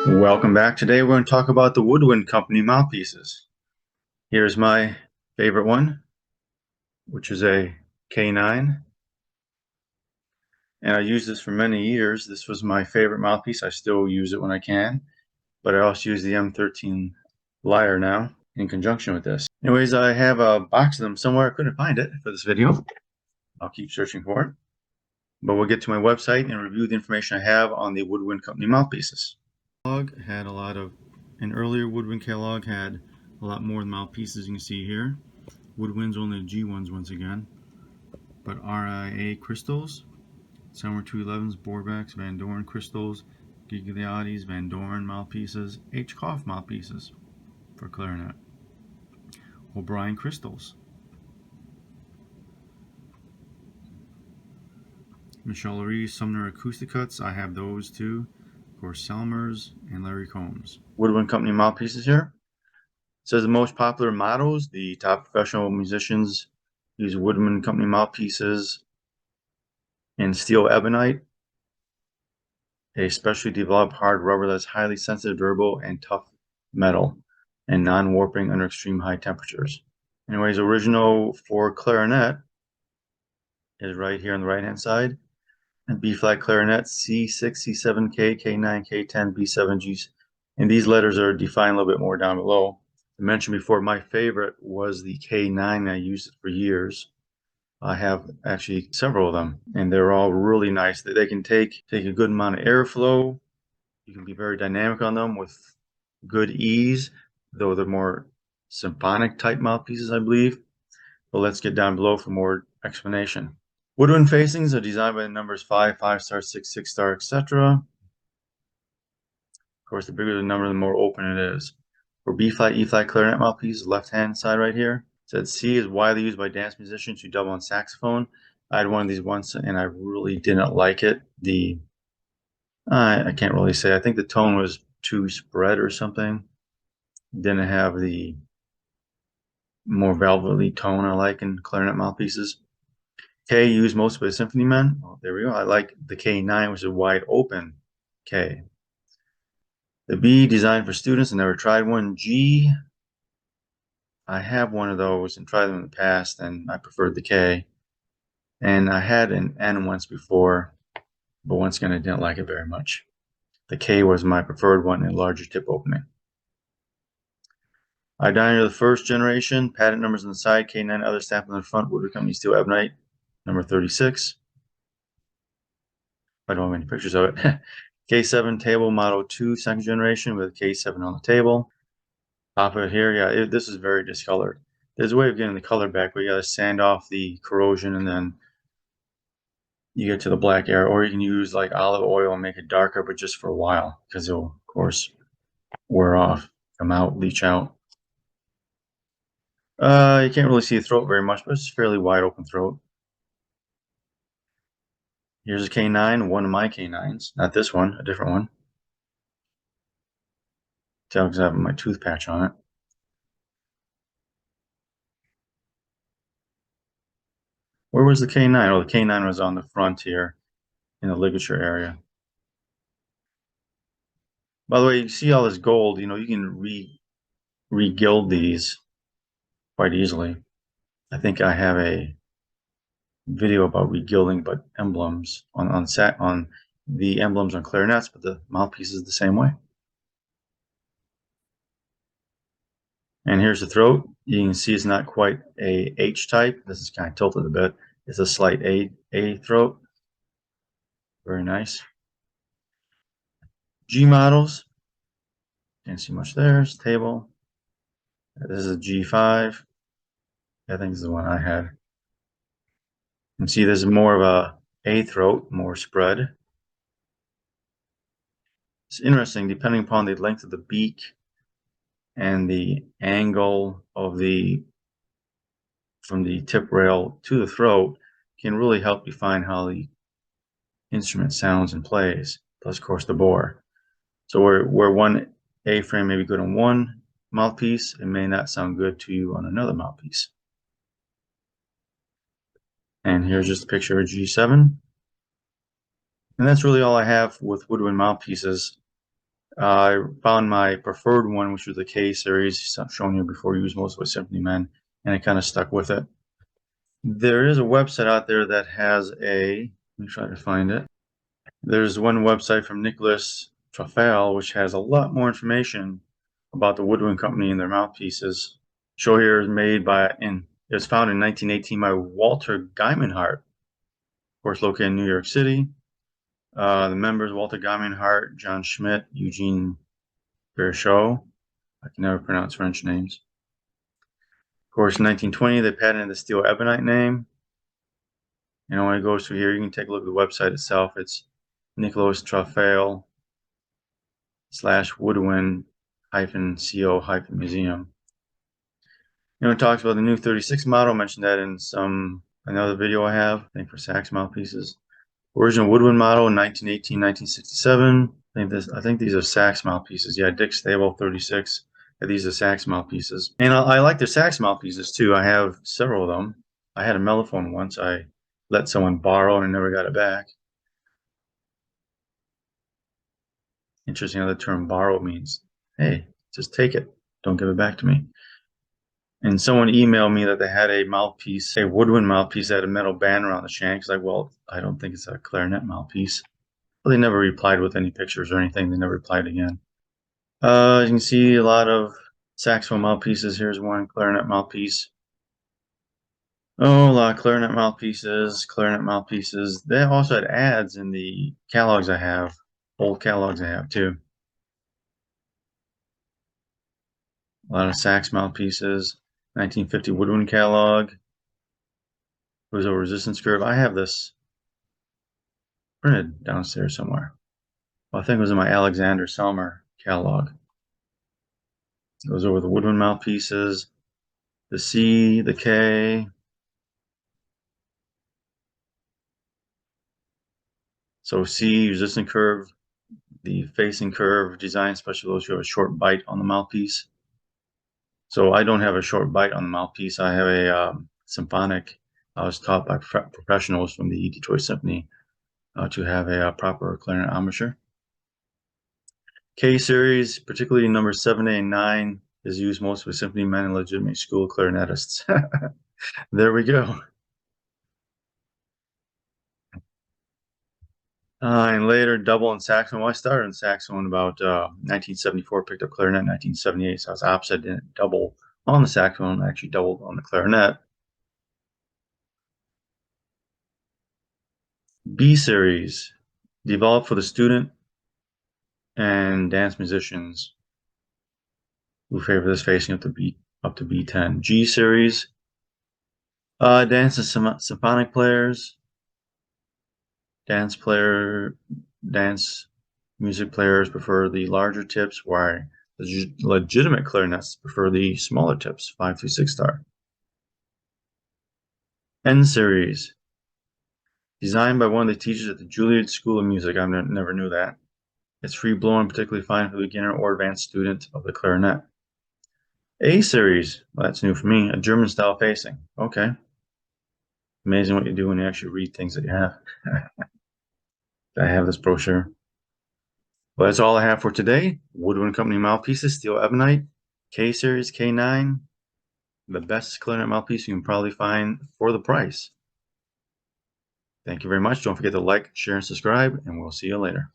Welcome back. Today we're going to talk about the Woodwind Company mouthpieces. Here's my favorite one, which is a K9. And I used this for many years. This was my favorite mouthpiece. I still use it when I can, but I also use the M13 lyre now in conjunction with this. Anyways, I have a box of them somewhere. I couldn't find it for this video. I'll keep searching for it. But we'll get to my website and review the information I have on the Woodwind Company mouthpieces. Had a lot of an earlier Woodwind catalog had a lot more mouthpieces you can see here. Woodwind's only G1s once again, but RIA crystals, Summer 211s, Borbacks, Van Doren crystals, Gigliotti's, Van Doren mouthpieces, H. Koff mouthpieces for clarinet, O'Brien crystals, Michel Reese Sumner acoustic cuts. I have those too. Of course, Selmers and Larry Combs. Woodwind Company mouthpieces here. It says the most popular models. The top professional musicians use Woodwind Company mouthpieces in Steele Ebonite, a specially developed hard rubber that's highly sensitive, durable, and tough metal, and non-warping under extreme high temperatures. Anyways, original for clarinet is right here on the right-hand side. And B-flat clarinet, C6, C7, K, K9, K10, B7, G. And these letters are defined a little bit more down below. I mentioned before, my favorite was the K9. I used it for years. I have actually several of them, and they're all really nice. They can take a good amount of airflow. You can be very dynamic on them with good ease, though they're more symphonic type mouthpieces, I believe. But let's get down below for more explanation. Woodwind facings are designed by the numbers 5, 5-star, 6, 6-star, etc. Of course, the bigger the number, the more open it is. For B-flat, E-flat clarinet mouthpiece, left-hand side right here, it said C is widely used by dance musicians who double on saxophone. I had one of these once, and I really didn't like it. I can't really say. I think the tone was too spread or something. Didn't have the more velvety tone I like in clarinet mouthpieces. K used most by symphony men. Oh, there we go. I like the K9, which is a wide open K. The B designed for students. I never tried one. G, I have one of those and tried them in the past, and I preferred the K. And I had an N once before, but once again, I didn't like it very much. The K was my preferred one, a larger tip opening. Idina, the first generation, patent numbers on the side, K9, other stamp on the front, Woodwind Company Steele Ebonite, number 36. I don't have any pictures of it. K7 table, model 2, second generation, with K7 on the table. Top of it here, yeah, this is very discolored. There's a way of getting the color back, but you gotta sand off the corrosion and then you get to the black area, or you can use like olive oil and make it darker, but just for a while, because it'll, of course, wear off, come out, leach out. You can't really see the throat very much, but it's a fairly wide open throat. Here's a K9, one of my K9s, not this one, a different one. Tell because I have my tooth patch on it. Where was the K9? Oh, the K9 was on the front here in the ligature area. By the way, you see all this gold, you can re-gild these quite easily. I think I have a video about regilding, but emblems on the emblems on clarinets, but the mouthpiece is the same way. And here's the throat. You can see it's not quite a H type. This is kind of tilted a bit. It's a slight A throat. Very nice. G models. Can't see much there. It's table. This is a G5. I think this is the one I had. You can see there's more of a throat, more spread. It's interesting, depending upon the length of the beak and the angle of from the tip rail to the throat, can really help define how the instrument sounds and plays, plus of course the bore. So where one A-frame may be good on one mouthpiece, it may not sound good to you on another mouthpiece. And here's just a picture of G7. And that's really all I have with Woodwind mouthpieces. I found my preferred one, which was the K series, shown you before, used mostly with Symphony Men, and I kind of stuck with it. There is a website out there that has let me try to find it. There's one website from Nicolas Trefeil, which has a lot more information about the Woodwind Company and their mouthpieces. Show here is made by, and it was founded in 1918 by Walter Geimenhardt, of course, located in New York City. The members, Walter Geimenhardt, John Schmidt, Eugene Berchot. I can never pronounce French names. Of course, in 1920, they patented the Steele Ebonite name. And when it goes through here, you can take a look at the website itself. It's Nicolas Trefeil /Woodwind-co-museum. It talks about the new 36 model. I mentioned that in another video I have, I think, for sax mouthpieces. Original Woodwind model in 1918, 1967. I think these are sax mouthpieces. Yeah, Dick Stable 36. Yeah, these are sax mouthpieces. And I like their sax mouthpieces too. I have several of them. I had a mellophone once. I let someone borrow and I never got it back. Interesting how the term borrow means, hey, just take it. Don't give it back to me. And someone emailed me that they had a mouthpiece, a Woodwind mouthpiece that had a metal band around the shank. It's like, well, I don't think it's a clarinet mouthpiece. Well, they never replied with any pictures or anything. They never replied again. You can see a lot of saxophone mouthpieces. Here's one clarinet mouthpiece. Oh, a lot of clarinet mouthpieces, clarinet mouthpieces. They also had ads in the catalogs I have, old catalogs I have too. A lot of sax mouthpieces. 1950 Woodwind catalog. There's a resistance curve. I have this printed downstairs somewhere. Well, I think it was in my Alexander Selmer catalog. It goes over the Woodwind mouthpieces, the C, the K. So C, resistance curve, the facing curve design, especially those who have a short bite on the mouthpiece. So I don't have a short bite on the mouthpiece. I have a symphonic. I was taught by professionals from the Detroit Symphony to have a proper clarinet embouchure. K series, particularly number 7, 8, and 9, is used mostly with symphony men and legitimate school clarinetists. There we go. And later, double and saxophone. Well, I started in saxophone about 1974, picked up clarinet in 1978, so I was opposite, didn't double on the saxophone, I actually doubled on the clarinet. B series, developed for the student and dance musicians who favor this facing up to B10. G series, dance and symphonic players, dance music players prefer the larger tips, while the legitimate clarinets prefer the smaller tips, 5 through 6 star. N series, designed by one of the teachers at the Juilliard School of Music. I never knew that. It's free blowing, particularly fine for the beginner or advanced student of the clarinet. A series, well, that's new for me, a German style facing. Okay. Amazing what you do when you actually read things that you have. I have this brochure. Well, that's all I have for today. Woodwind Company mouthpieces, Steele Ebonite, K series, K9, the best clarinet mouthpiece you can probably find for the price. Thank you very much. Don't forget to like, share, and subscribe, and we'll see you later.